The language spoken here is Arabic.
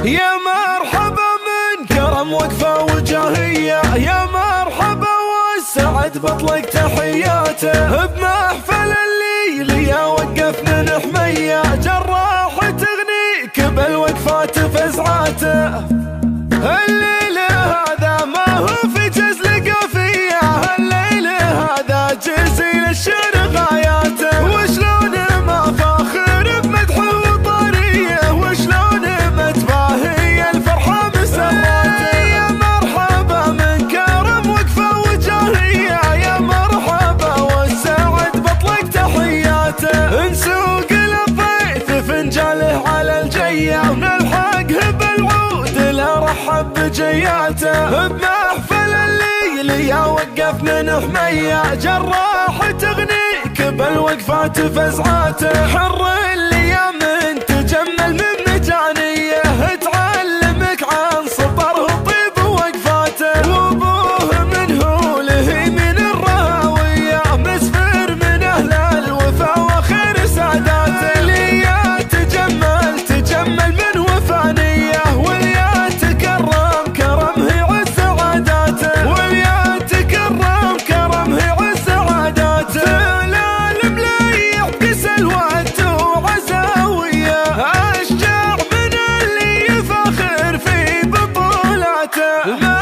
يا مرحبا من كرم وقفة وجاهية، يا مرحبا والسعد بطلق تحياته، بمحفل الليل يا وقف من حمية، جراح تغنيك بالوقفات فزعاته. الليل هذا ما هو في جزل قافية، الليل هذا جزيل الشعر غاياته، وشلون ما فاخر بمدح وطريه، وشلون متباهي الفرحة مسراته. يا مرحبا من كرم وقفة وجاهية، يا مرحبا والسعد بطلق تحياته، نسوق للضيف فنجاله على الجية، ونلحقه بالعود لا رحب بجياته، بمحفل الليل يا وقف من حمية، جراح تغنيك بالوقفات فزعاته. حر الايام تجمل من مجانيه، تعلمك عن سطره طيب وقفاته، وابوه من هوله من الراويه، مسفر من اهل الوفا وخير ساداته. ليا تجمل من وفانيه، وليا تكرم كرمه يعز عاداته، وليا تكرم كرمه يعز عاداته. العالم لا يعكس الوقت وعزاويه، اشجع من اللي يفخر في بطولاته.